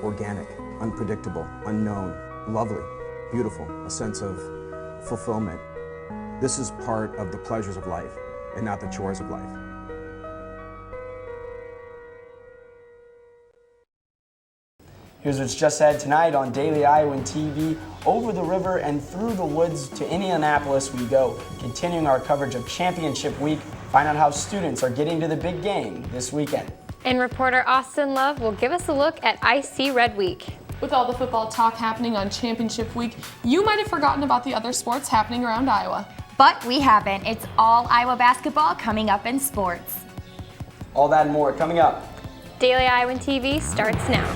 organic, unpredictable, unknown, lovely, beautiful, a sense of fulfillment. This is part of the pleasures of life and not the chores of life. Here's what's just said tonight on Daily Iowan TV. Over the river and through the woods to Indianapolis we go, continuing our coverage of Championship Week. Find out how students are getting to the big game this weekend. And reporter Austin Love will give us a look at IC Red Week. With all the football talk happening on Championship Week, you might have forgotten about the other sports happening around Iowa. But we haven't. It's all Iowa basketball coming up in sports. All that and more coming up. Daily Iowan TV starts now.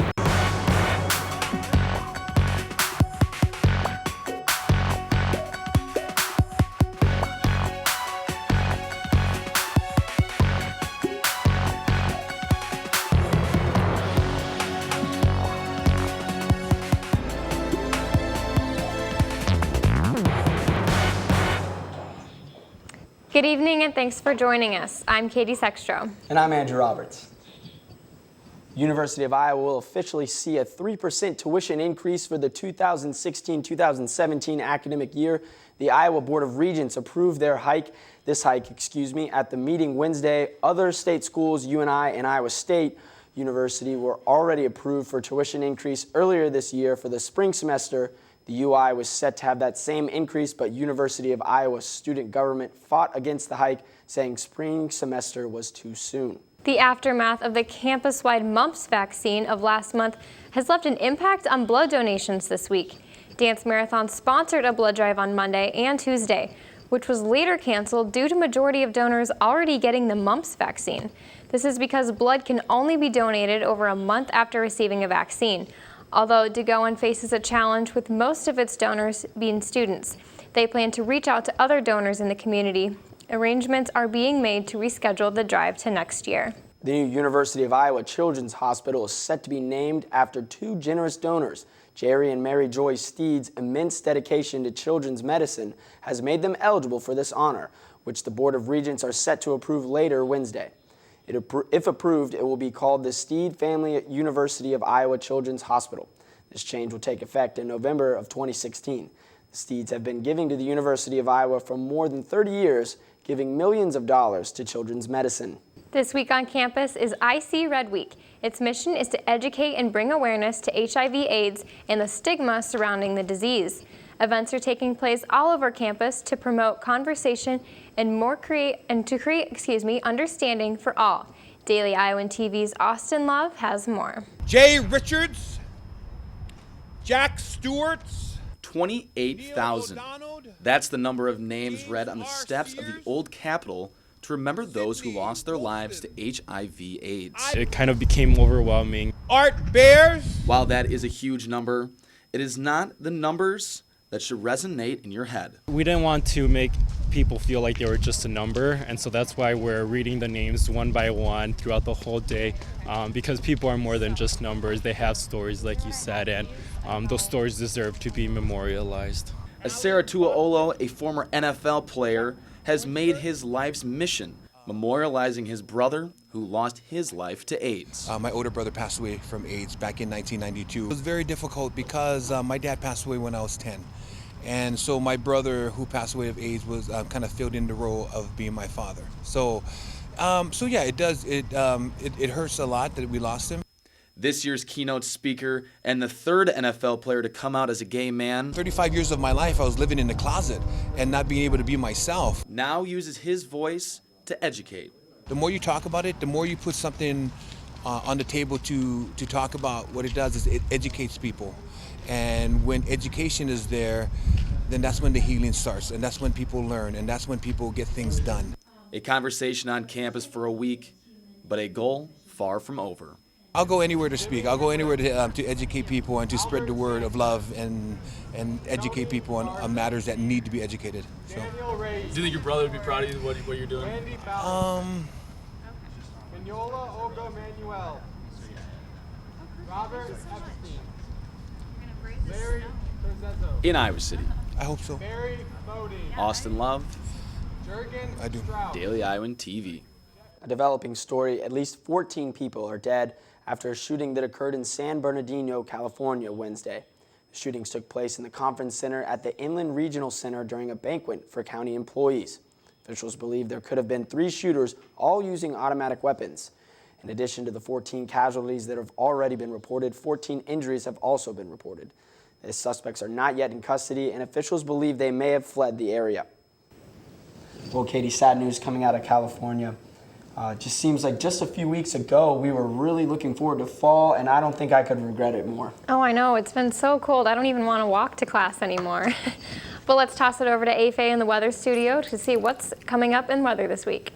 Good evening and thanks for joining us. I'm Katie Sextro. And I'm Andrew Roberts. University of Iowa will officially see a 3% tuition increase for the 2016-2017 academic year. The Iowa Board of Regents approved this hike, at the meeting Wednesday. Other state schools, UNI and Iowa State University, were already approved for tuition increase earlier this year for the spring semester. The UI was set to have that same increase, but University of Iowa student government fought against the hike, saying spring semester was too soon. The aftermath of the campus-wide mumps vaccine of last month has left an impact on blood donations this week. Dance Marathon sponsored a blood drive on Monday and Tuesday, which was later canceled due to majority of donors already getting the mumps vaccine. This is because blood can only be donated over a month after receiving a vaccine. Although DeGowan faces a challenge with most of its donors being students, they plan to reach out to other donors in the community. Arrangements are being made to reschedule the drive to next year. The new University of Iowa Children's Hospital is set to be named after two generous donors. Jerry and Mary Joy Steed's immense dedication to children's medicine has made them eligible for this honor, which the Board of Regents are set to approve later Wednesday. If approved, it will be called the Steed Family University of Iowa Children's Hospital. This change will take effect in November of 2016. The Steeds have been giving to the University of Iowa for more than 30 years, giving millions of dollars to children's medicine. This week on campus is IC Red Week. Its mission is to educate and bring awareness to HIV/AIDS and the stigma surrounding the disease. Events are taking place all over campus to promote conversation and to create understanding for all. Daily Iowan TV's Austin Love has more. Jay Richards, Jack Stewart's, 28,000. That's the number of names read on the steps of the old Capitol to remember those who lost their lives to HIV/AIDS. It kind of became overwhelming. Art Bears. While that is a huge number, it is not the numbers that should resonate in your head. We didn't want to make people feel like they were just a number, and so that's why we're reading the names one by one throughout the whole day, because people are more than just numbers. They have stories, like you said, and those stories deserve to be memorialized. As Sarah Tuaolo, a former NFL player, has made his life's mission memorializing his brother who lost his life to AIDS. My older brother passed away from AIDS back in 1992. It was very difficult because my dad passed away when I was 10. And so my brother who passed away of AIDS was kind of filled in the role of being my father. So yeah, it does. It hurts a lot that we lost him. This year's keynote speaker and the third NFL player to come out as a gay man. 35 years of my life I was living in the closet and not being able to be myself. Now uses his voice to educate. The more you talk about it, the more you put something on the table to talk about. What it does is it educates people. And when education is there, then that's when the healing starts, and that's when people learn, and that's when people get things done. A conversation on campus for a week, but a goal far from over. I'll go anywhere to speak. I'll go anywhere to educate people and to spread the word of love and educate people on matters that need to be educated. So. Do you think your brother would be proud of you, what you're doing? In Iowa City. I hope so. Austin Love. I do. Daily Iowan TV. A developing story, at least 14 people are dead after a shooting that occurred in San Bernardino, California, Wednesday. The shootings took place in the conference center at the Inland Regional Center during a banquet for county employees. Officials believe there could have been 3 shooters, all using automatic weapons. In addition to the 14 casualties that have already been reported, 14 injuries have also been reported. The suspects are not yet in custody, and officials believe they may have fled the area. Well, Katie, sad news coming out of California. Just seems like just a few weeks ago, we were really looking forward to fall, and I don't think I could regret it more. Oh, I know. It's been so cold. I don't even want to walk to class anymore. But let's toss it over to Afe in the weather studio to see what's coming up in weather this week.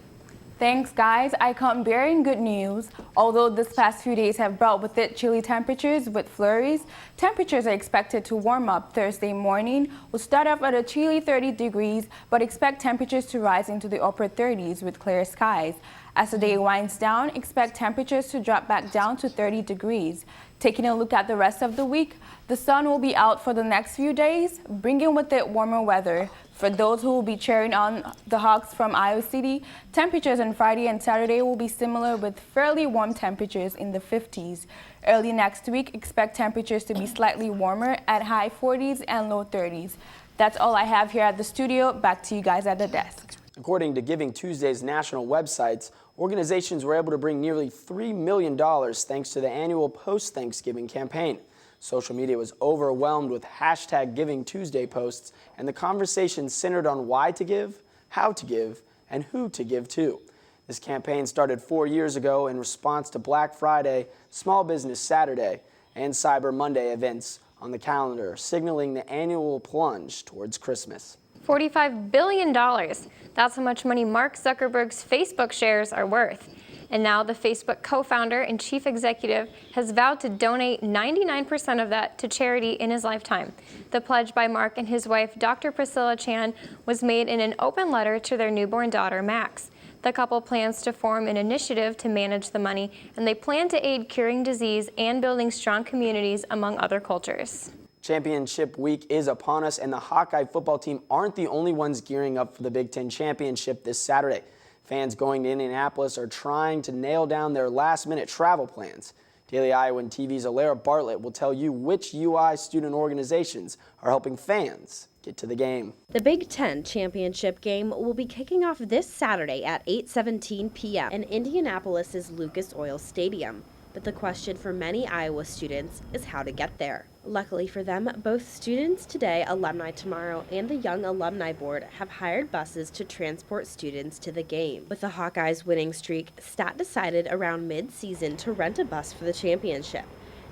Thanks, guys. I come bearing good news. Although this past few days have brought with it chilly temperatures with flurries, temperatures are expected to warm up Thursday morning. We'll start off at a chilly 30 degrees, but expect temperatures to rise into the upper 30s with clear skies. As the day winds down, expect temperatures to drop back down to 30 degrees. Taking a look at the rest of the week, the sun will be out for the next few days, bringing with it warmer weather. For those who will be cheering on the Hawks from Iowa City, temperatures on Friday and Saturday will be similar with fairly warm temperatures in the 50s. Early next week, expect temperatures to be slightly warmer at high 40s and low 30s. That's all I have here at the studio. Back to you guys at the desk. According to Giving Tuesday's national websites, organizations were able to bring nearly $3 million thanks to the annual post-Thanksgiving campaign. Social media was overwhelmed with hashtag Giving Tuesday posts, and the conversation centered on why to give, how to give, and who to give to. This campaign started 4 years ago in response to Black Friday, Small Business Saturday, and Cyber Monday events on the calendar, signaling the annual plunge towards Christmas. $45 billion. That's how much money Mark Zuckerberg's Facebook shares are worth. And now the Facebook co-founder and chief executive has vowed to donate 99% of that to charity in his lifetime. The pledge by Mark and his wife, Dr. Priscilla Chan, was made in an open letter to their newborn daughter, Max. The couple plans to form an initiative to manage the money, and they plan to aid curing disease and building strong communities among other cultures. Championship week is upon us, and the Hawkeye football team aren't the only ones gearing up for the Big Ten Championship this Saturday. Fans going to Indianapolis are trying to nail down their last-minute travel plans. Daily Iowan TV's Alara Bartlett will tell you which UI student organizations are helping fans get to the game. The Big Ten Championship game will be kicking off this Saturday at 8:17 p.m. in Indianapolis's Lucas Oil Stadium. But the question for many Iowa students is how to get there. Luckily for them, both Students Today, Alumni Tomorrow, and the Young Alumni Board have hired buses to transport students to the game. With the Hawkeyes' winning streak, Stat decided around mid-season to rent a bus for the championship.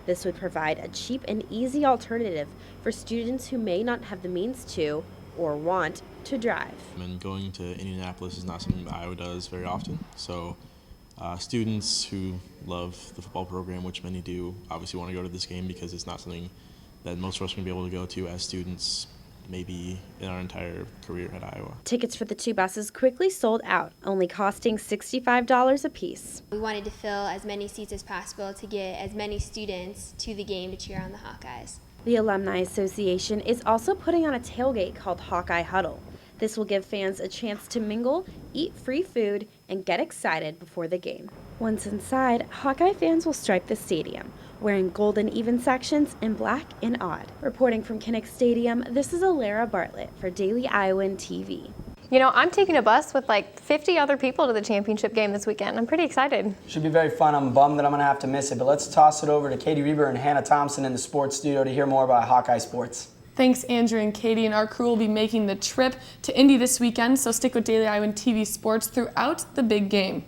This would provide a cheap and easy alternative for students who may not have the means to or want to drive. And going to Indianapolis is not something that Iowa does very often, so students who love the football program, which many do, obviously want to go to this game because it's not something that most of us are going to be able to go to as students maybe in our entire career at Iowa. Tickets for the 2 buses quickly sold out, only costing $65 apiece. We wanted to fill as many seats as possible to get as many students to the game to cheer on the Hawkeyes. The Alumni Association is also putting on a tailgate called Hawkeye Huddle. This will give fans a chance to mingle, eat free food, and get excited before the game. Once inside, Hawkeye fans will stripe the stadium, wearing gold and even sections and black and odd. Reporting from Kinnick Stadium, this is Alara Bartlett for Daily Iowan TV. You know, I'm taking a bus with like 50 other people to the championship game this weekend. I'm pretty excited. Should be very fun. I'm bummed that I'm going to have to miss it, but let's toss it over to Katie Reber and Hannah Thompson in the sports studio to hear more about Hawkeye sports. Thanks, Andrew and Katie, and our crew will be making the trip to Indy this weekend, so stick with Daily Iowan TV Sports throughout the big game.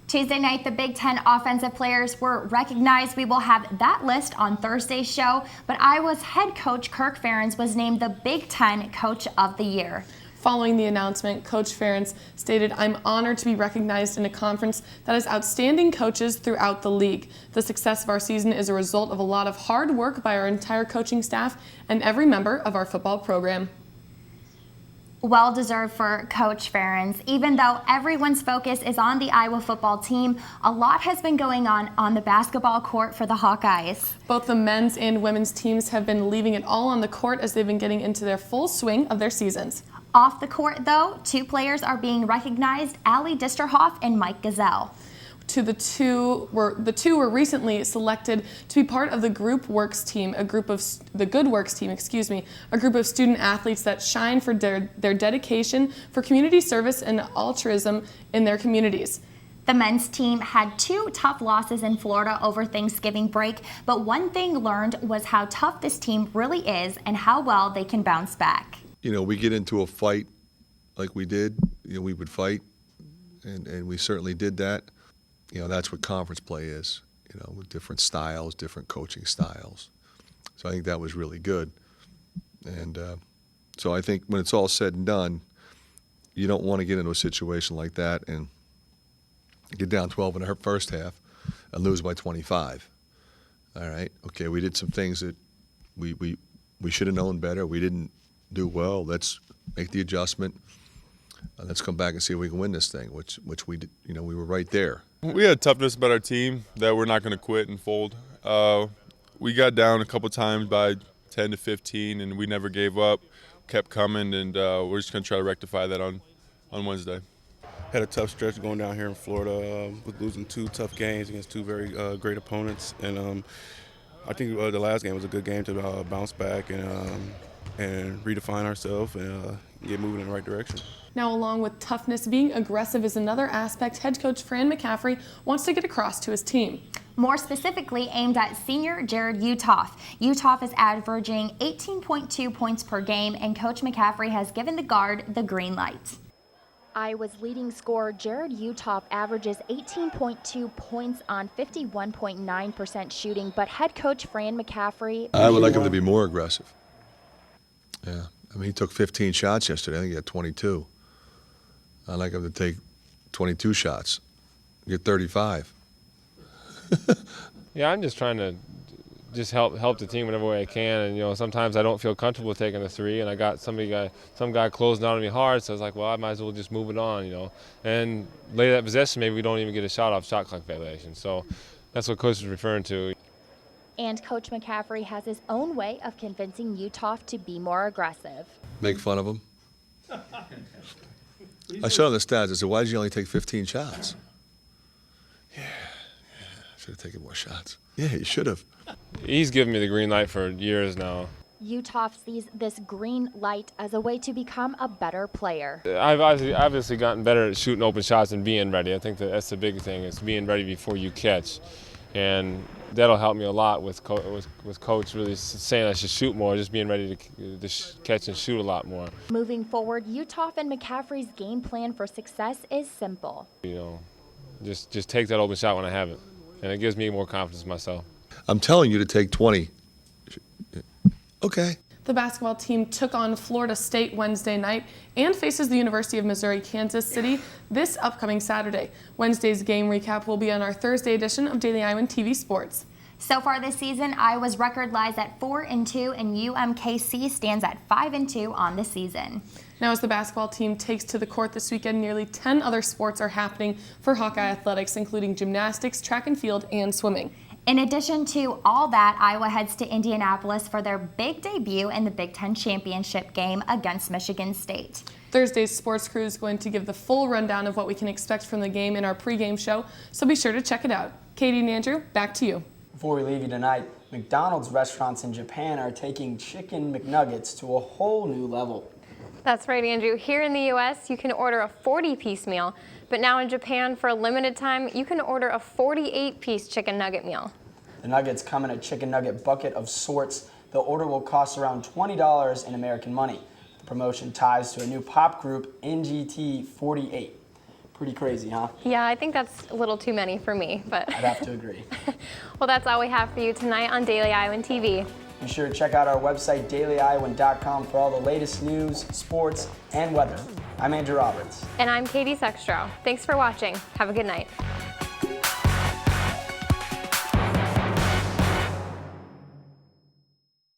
Tuesday night, the Big Ten offensive players were recognized. We will have that list on Thursday's show, but Iowa's head coach, Kirk Ferentz, was named the Big Ten Coach of the Year. Following the announcement, Coach Ferentz stated, "I'm honored to be recognized in a conference that has outstanding coaches throughout the league. The success of our season is a result of a lot of hard work by our entire coaching staff and every member of our football program." Well deserved for Coach Ferentz. Even though everyone's focus is on the Iowa football team, a lot has been going on the basketball court for the Hawkeyes. Both the men's and women's teams have been leaving it all on the court as they've been getting into their full swing of their seasons. Off the court, though, 2 players are being recognized, Allie Disterhoff and Mike Gazelle. The two were recently selected to be part of the Good Works team, a group of student athletes that shine for their dedication for community service and altruism in their communities. The men's team had 2 tough losses in Florida over Thanksgiving break, but one thing learned was how tough this team really is and how well they can bounce back. You know, we get into a fight like we did, you know, we would fight, and we certainly did that. You know, that's what conference play is, you know, with different styles, different coaching styles. So I think that was really good. And so I think when it's all said and done, you don't want to get into a situation like that and get down 12 in the first half and lose by 25. All right, okay, we did some things that we should have known better. We didn't do well. Let's make the adjustment. Let's come back and see if we can win this thing, which we did. You know, we were right there. We had toughness about our team that we're not going to quit and fold. We got down a couple times by 10 to 15, and we never gave up, kept coming, and we're just going to try to rectify that on Wednesday. Had a tough stretch going down here in Florida with losing 2 tough games against 2 very great opponents, and I think the last game was a good game to bounce back and redefine ourselves and get moving in the right direction. Now, along with toughness, being aggressive is another aspect head coach Fran McCaffrey wants to get across to his team. More specifically aimed at senior Jared Utoff. Utoff is averaging 18.2 points per game, and Coach McCaffrey has given the guard the green light. Iowa's leading scorer Jared Utoff averages 18.2 points on 51.9% shooting, but head coach Fran McCaffrey... I would like him to be more aggressive. Yeah, I mean, he took 15 shots yesterday. I think he had 22. I'd like him to take 22 shots, get 35. Yeah, I'm just trying to help the team whatever way I can, and you know, sometimes I don't feel comfortable taking the 3, and I got some guy closing out on me hard, so I was like, well, I might as well just move it on, you know, and later that possession maybe we don't even get a shot off shot clock violation. So that's what coach is referring to. And Coach McCaffrey has his own way of convincing Utoff to be more aggressive. Make fun of him. I showed him the stats. I said, why did you only take 15 shots? Yeah, I should have taken more shots. Yeah, you should have. He's given me the green light for years now. Utoff sees this green light as a way to become a better player. I've obviously gotten better at shooting open shots and being ready. I think that's the big thing, is being ready before you catch. And that'll help me a lot with coach really saying I should shoot more, just being ready to catch and shoot a lot more. Moving forward, Utoff and McCaffrey's game plan for success is simple. You know, just take that open shot when I have it, and it gives me more confidence in myself. I'm telling you to take 20. Okay. The basketball team took on Florida State Wednesday night and faces the University of Missouri-Kansas City this upcoming Saturday. Wednesday's game recap will be on our Thursday edition of Daily Iowan TV Sports. So far this season, Iowa's record lies at 4-2, and UMKC stands at 5-2 on the season. Now, as the basketball team takes to the court this weekend, nearly 10 other sports are happening for Hawkeye athletics, including gymnastics, track and field, and swimming. In addition to all that, Iowa heads to Indianapolis for their big debut in the Big Ten championship game against Michigan State. Thursday's sports crew is going to give the full rundown of what we can expect from the game in our pregame show, so be sure to check it out. Katie and Andrew, back to you. Before we leave you tonight, McDonald's restaurants in Japan are taking chicken McNuggets to a whole new level. That's right, Andrew. Here in the U.S., you can order a 40-piece meal, but now in Japan, for a limited time, you can order a 48-piece chicken nugget meal. The nuggets come in a chicken nugget bucket of sorts. The order will cost around $20 in American money. The promotion ties to a new pop group, NGT 48. Pretty crazy, huh? Yeah, I think that's a little too many for me, but... I'd have to agree. Well, that's all we have for you tonight on Daily Iowan TV. Be sure to check out our website, dailyiowan.com, for all the latest news, sports, and weather. I'm Andrew Roberts. And I'm Katie Sexstrow. Thanks for watching. Have a good night.